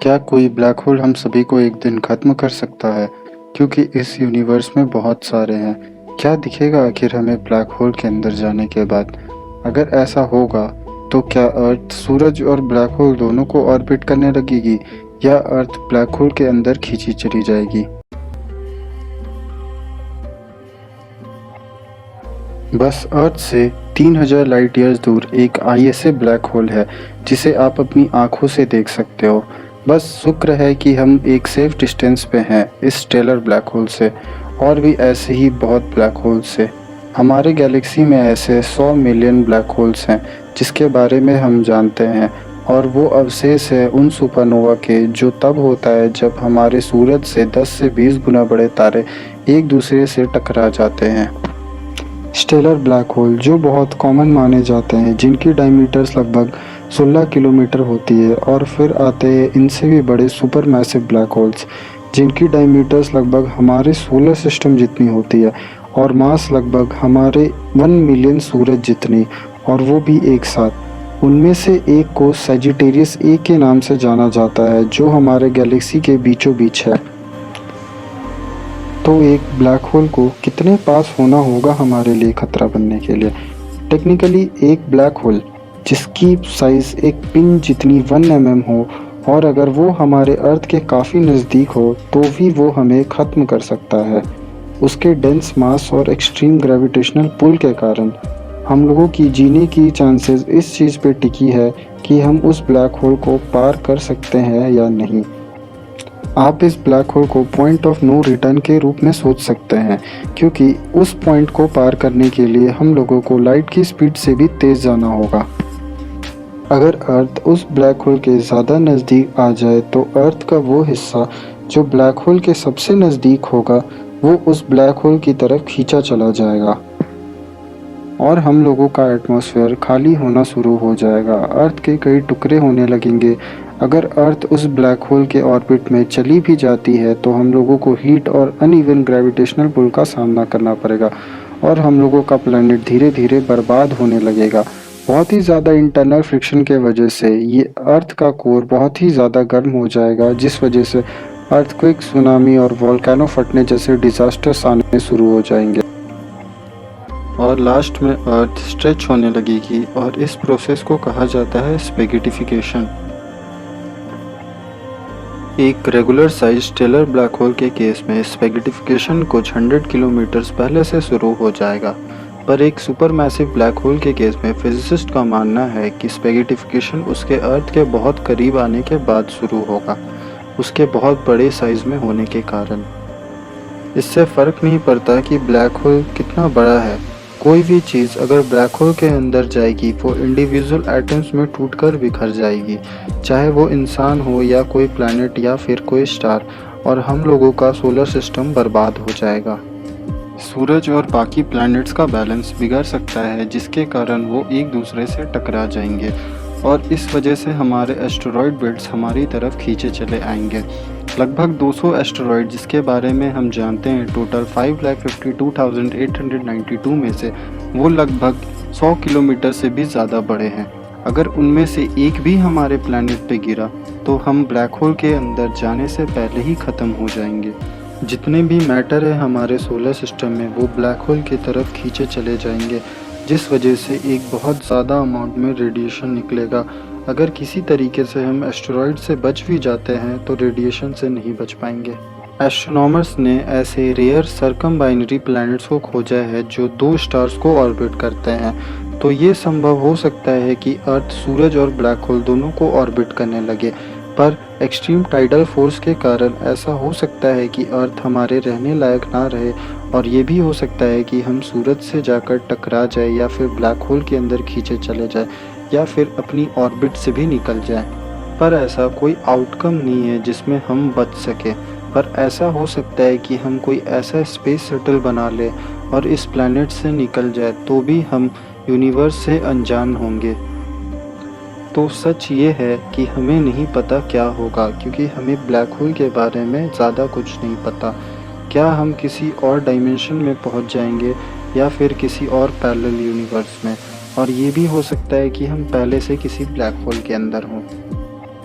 क्या कोई black hole हम सभी को एक दिन खत्म कर सकता है? क्योंकि इस यूनिवर्स में बहुत सारे हैं। क्या दिखेगा आखिर हमें ब्लैक होल के अंदर जाने के बाद? अगर ऐसा होगा तो क्या अर्थ सूरज और ब्लैक होल दोनों को ऑर्बिट करने लगेगी या अर्थ ब्लैक होल के अंदर खींची चली जाएगी? बस अर्थ से 3000 लाइट ईयर्स दूर एक आईएसए ब्लैक होल है जिसे आप अपनी आंखों से देख सकते हो। बस शुक्र है कि हम एक सेफ डिस्टेंस पे हैं इस स्टेलर ब्लैक होल से, और भी ऐसे ही बहुत ब्लैक होल्स से। हमारे गैलेक्सी में ऐसे 100 मिलियन ब्लैक होल्स हैं जिसके बारे में हम जानते हैं, और वो अवशेष है उन सुपरनोवा के जो तब होता है जब हमारे सूरज से 10 से 20 गुना बड़े तारे एक दूसरे से टकरा जाते हैं। स्टेलर ब्लैक होल जो बहुत कॉमन माने जाते हैं, जिनकी डायमीटर्स लगभग 16 किलोमीटर होती है, और फिर आते हैं इनसे भी बड़े सुपर मैसिव ब्लैक होल्स जिनकी डायमीटर्स लगभग हमारे सोलर सिस्टम जितनी होती है और मास लगभग हमारे 1 मिलियन सूरज जितनी, और वो भी एक साथ। उनमें से एक को सजिटेरियस ए के नाम से जाना जाता है जो हमारे गैलेक्सी के बीचों बीच है। तो एक ब्लैक होल को कितने पास होना होगा हमारे लिए खतरा बनने के लिए? टेक्निकली एक ब्लैक होल जिसकी साइज़ एक पिन जितनी 1 mm हो, और अगर वो हमारे अर्थ के काफ़ी नज़दीक हो तो भी वो हमें ख़त्म कर सकता है। उसके डेंस मास और एक्सट्रीम ग्रेविटेशनल पुल के कारण हम लोगों की जीने की चांसेस इस चीज़ पे टिकी है कि हम उस ब्लैक होल को पार कर सकते हैं या नहीं। आप इस ब्लैक होल को पॉइंट ऑफ नो रिटर्न के रूप में सोच सकते हैं, क्योंकि उस पॉइंट को पार करने के लिए हम लोगों को लाइट की स्पीड से भी तेज़ जाना होगा। अगर अर्थ उस ब्लैक होल के ज़्यादा नज़दीक आ जाए तो अर्थ का वो हिस्सा जो ब्लैक होल के सबसे नज़दीक होगा वो उस ब्लैक होल की तरफ खींचा चला जाएगा, और हम लोगों का एटमॉस्फेयर खाली होना शुरू हो जाएगा। अर्थ के कई टुकड़े होने लगेंगे। अगर अर्थ उस ब्लैक होल के ऑर्बिट में चली भी जाती है तो हम लोगों को हीट और अनइवन ग्रेविटेशनल पुल का सामना करना पड़ेगा, और हम लोगों का प्लैनेट धीरे धीरे बर्बाद होने लगेगा। बहुत ही ज़्यादा इंटरनल फ्रिक्शन के वजह से ये अर्थ का कोर बहुत ही ज़्यादा गर्म हो जाएगा, जिस वजह से अर्थक्वेक, सुनामी और वोल्केनो फटने जैसे डिज़ास्टर्स आने शुरू हो जाएंगे, और लास्ट में अर्थ स्ट्रेच होने लगेगी, और इस प्रोसेस को कहा जाता है स्पेगिटिफिकेशन। एक regular size stellar black hole के केस में स्पेगिटिफिकेशन कुछ 100 किलोमीटर्स पहले से शुरू हो जाएगा, पर एक सुपर मैसिव ब्लैक होल के केस में फिजिसिस्ट का मानना है कि स्पेगिटिफिकेशन उसके अर्थ के बहुत करीब आने के बाद शुरू होगा, उसके बहुत बड़े साइज में होने के कारण। इससे फ़र्क नहीं पड़ता कि ब्लैक होल कितना बड़ा है, कोई भी चीज़ अगर ब्लैक होल के अंदर जाएगी वो इंडिविजुअल एटम्स में टूटकर बिखर जाएगी, चाहे वो इंसान हो या कोई प्लैनेट या फिर कोई स्टार, और हम लोगों का सोलर सिस्टम बर्बाद हो जाएगा। सूरज और बाकी प्लैनेट्स का बैलेंस बिगड़ सकता है, जिसके कारण वो एक दूसरे से टकरा जाएंगे, और इस वजह से हमारे एस्टेरॉयड बेल्ट्स हमारी तरफ खींचे चले आएंगे। लगभग 200 एस्टेरॉयड जिसके बारे में हम जानते हैं टोटल 5,52,892 में से वो लगभग 100 किलोमीटर से भी ज़्यादा बड़े हैं। अगर उनमें से एक भी हमारे प्लैनेट पे गिरा तो हम ब्लैक होल के अंदर जाने से पहले ही ख़त्म हो जाएंगे। जितने भी मैटर है हमारे सोलर सिस्टम में वो ब्लैक होल की तरफ खींचे चले जाएंगे, जिस वजह से एक बहुत ज़्यादा अमाउंट में रेडिएशन निकलेगा। अगर किसी तरीके से हम एस्टेरॉयड से बच भी जाते हैं तो रेडिएशन से नहीं बच पाएंगे। एस्ट्रोनॉमर्स ने ऐसे रेयर सर्कम बाइनरी प्लैनेट्स को खोजा है जो 2 स्टार्स को ऑर्बिट करते हैं, तो ये संभव हो सकता है कि अर्थ, सूरज और ब्लैक होल दोनों को ऑर्बिट करने लगे, पर एक्सट्रीम टाइडल फोर्स के कारण ऐसा हो सकता है कि अर्थ हमारे रहने लायक ना रहे, और ये भी हो सकता है कि हम सूरज से जाकर टकरा जाए या फिर ब्लैक होल के अंदर खींचे चले जाए, या फिर अपनी ऑर्बिट से भी निकल जाए। पर ऐसा कोई आउटकम नहीं है जिसमें हम बच सकें, पर ऐसा हो सकता है कि हम कोई ऐसा स्पेस शटल बना लें और इस प्लैनेट से निकल जाए, तो भी हम यूनिवर्स से अनजान होंगे। तो सच ये है कि हमें नहीं पता क्या होगा, क्योंकि हमें ब्लैक होल के बारे में ज़्यादा कुछ नहीं पता। क्या हम किसी और डायमेंशन में पहुंच जाएंगे या फिर किसी और पैरेलल यूनिवर्स में, और ये भी हो सकता है कि हम पहले से किसी ब्लैक होल के अंदर हों।